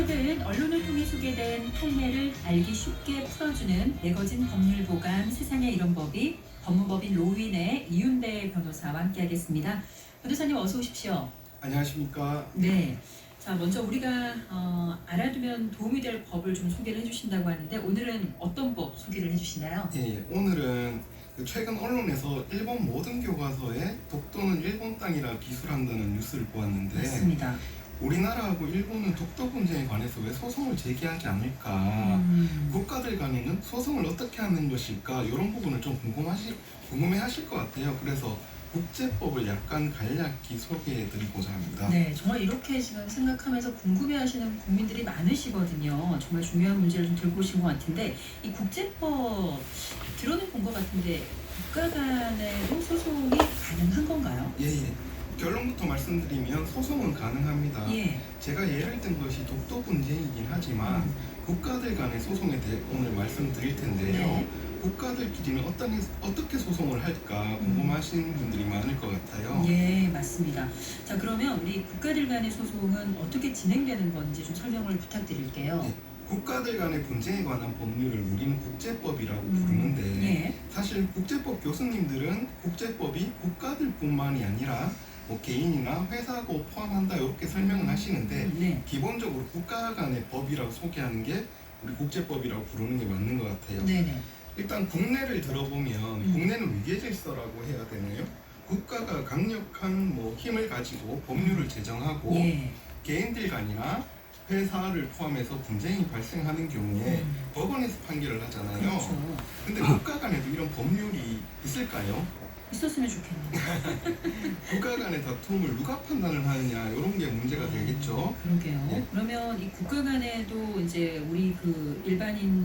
최근 언론을 통해 소개된 판례를 알기 쉽게 풀어주는 매거진 법률보감 세상의 이런 법이 법무법인 로윈의 이윤배 변호사와 함께하겠습니다. 변호사님 어서 오십시오. 안녕하십니까. 네. 자, 먼저 우리가 알아두면 도움이 될 법을 좀 소개를 해주신다고 하는데 오늘은 어떤 법 소개를 해주시나요? 예, 오늘은 최근 언론에서 일본 모든 교과서에 독도는 일본 땅이라 기술한다는 뉴스를 보았는데, 맞습니다. 우리나라하고 일본은 독도 분쟁에 관해서 왜 소송을 제기하지 않을까, 국가들 간에는 소송을 어떻게 하는 것일까, 이런 부분을 좀 궁금해하실 것 같아요. 그래서 국제법을 약간 간략히 소개해드리고자 합니다. 네, 정말 이렇게 지금 생각하면서 궁금해하시는 국민들이 많으시거든요. 정말 중요한 문제를 좀 들고 오신 것 같은데 이 국제법 들어는 본 것 같은데 국가 간에도 소송이 가능한 건가요? 예. 결론부터 말씀드리면 소송은 가능합니다. 예. 제가 예를 든 것이 독도 분쟁이긴 하지만 국가들 간의 소송에 대해 오늘 말씀드릴 텐데요. 네. 국가들끼리는 어떻게 소송을 할까 궁금하신 분들이 많을 것 같아요. 예, 맞습니다. 자, 그러면 우리 국가들 간의 소송은 어떻게 진행되는 건지 좀 설명을 부탁드릴게요. 네. 국가들 간의 분쟁에 관한 법률을 우리는 국제법이라고 부르는데, 예. 사실 국제법 교수님들은 국제법이 국가들뿐만이 아니라 뭐 개인이나 회사고 포함한다 이렇게 설명을 하시는데, 네. 기본적으로 국가 간의 법이라고 소개하는 게 우리 국제법이라고 부르는 게 맞는 것 같아요. 네네. 일단 국내를 들어보면 국내는 위계질서라고 해야 되나요? 국가가 강력한 힘을 가지고 법률을 제정하고 예. 개인들 간이나 회사를 포함해서 분쟁이 발생하는 경우에 법원에서 판결을 하잖아요. 그렇죠. 근데 국가 간에도 이런 법률이 있을까요? 있었으면 좋겠네요. 국가 간의 다툼을 누가 판단을 하느냐, 이런 게 문제가 되겠죠. 그러게요. 예. 그러면 이 국가 간에도 이제 우리 그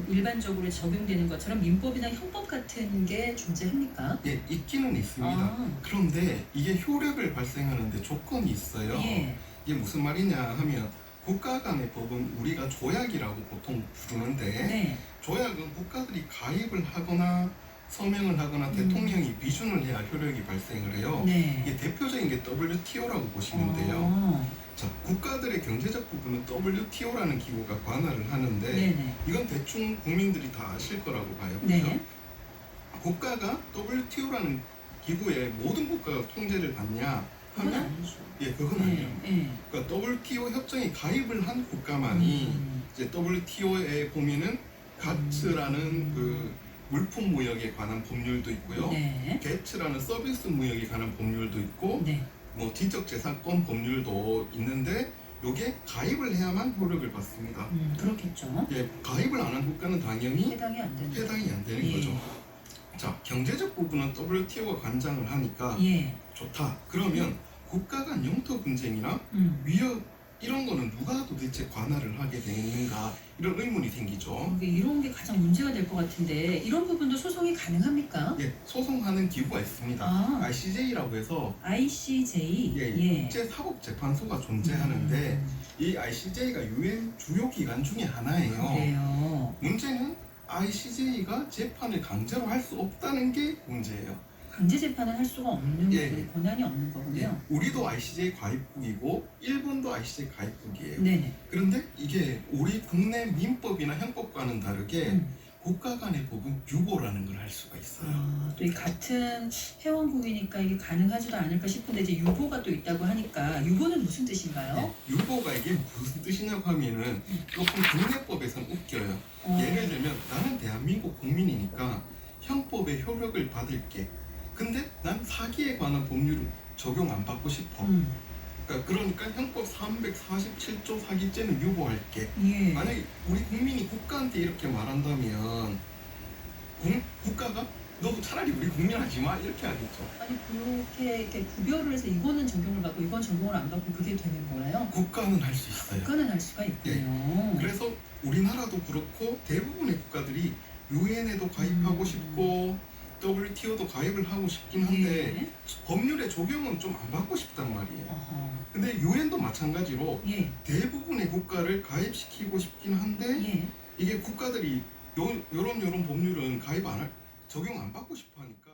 일반적으로 적용되는 것처럼 민법이나 형법 같은 게 존재합니까? 예, 있기는 있습니다. 아, 그런데 이게 효력을 발생하는데 조건이 있어요. 예. 이게 무슨 말이냐 하면, 국가 간의 법은 우리가 조약이라고 보통 부르는데, 네. 조약은 국가들이 가입을 하거나 서명을 하거나 대통령이 비준을 해야 효력이 발생을 해요. 네. 이게 대표적인 게 WTO라고 보시면 돼요. 어, 자, 국가들의 경제적 부분은 WTO라는 기구가 관할을 하는데, 네네. 이건 대충 국민들이 다 아실 거라고 봐요. 네. 그죠? 국가가 WTO라는 기구의 모든 국가가 통제를 받냐 그건 하면, 아니죠. 예, 그건 네. 아니에요. 네. 그러니까 WTO 협정에 가입을 한 국가만이 이제 WTO에 보면은 가츠라는 그 물품 무역에 관한 법률도 있고요. 네. 게츠라는 서비스 무역에 관한 법률도 있고, 네. 뭐 지적재산권 법률도 있는데, 요게 가입을 해야만 효력을 받습니다. 그렇겠죠. 예, 가입을 안 한 국가는 당연히 해당이 안 되는. 해당이 안 되는 예. 거죠. 자, 경제적 부분은 WTO가 관장을 하니까 예. 좋다. 그러면 국가 간 영토 분쟁이나 위협 이런 거는 누가 도대체 관할을 하게 되는가, 이런 의문이 생기죠. 이런 게 가장 문제가 될 것 같은데 이런 부분도 소송이 가능합니까? 예, 소송하는 기구가 있습니다. 아. ICJ라고 해서 ICJ. 예, 국제사법재판소가 존재하는데, 이 ICJ가 UN 주요 기관 중에 하나예요. 그래요. 문제는 ICJ가 재판을 강제로 할 수 없다는 게 문제예요. 강제 재판을 할 수가 없는 예. 거군요. 권한이 없는 거군요. 예, 우리도 ICJ 가입국이고 일본도 ICJ 가입국이에요. 네네. 그런데 이게 우리 국내 민법이나 형법과는 다르게 국가 간의 법은 유보라는 걸 할 수가 있어요. 또 이 같은 회원국이니까 이게 가능하지도 않을까 싶은데 이제 유보가 또 있다고 하니까 유보는 무슨 뜻인가요? 예, 유보가 이게 무슨 뜻이냐고 하면은 조금 국내법에서는 웃겨요. 어, 예를 들면 나는 대한민국 국민이니까 형법의 효력을 받을게. 근데 난 사기에 관한 법률을 적용 안 받고 싶어. 그러니까 형법 347조 사기죄는 유보할게. 예. 만약에 우리 국민이 국가한테 이렇게 말한다면 국가가 너 차라리 우리 국민 하지 마, 이렇게 하겠죠. 아니 그렇게 이렇게 구별을 해서 이거는 적용을 받고 이건 적용을 안 받고 그게 되는 거예요? 국가는 할 수 있어요. 국가는 할 수가 있군요. 그래서 우리나라도 그렇고 대부분의 국가들이 유엔에도 가입하고 싶고 WTO도 가입을 하고 싶긴 한데, 예. 법률의 적용은 좀 안 받고 싶단 말이에요. 어허. 근데 유엔도 마찬가지로 예. 대부분의 국가를 가입시키고 싶긴 한데, 예. 이게 국가들이 요런 법률은 적용 안 받고 싶어 하니까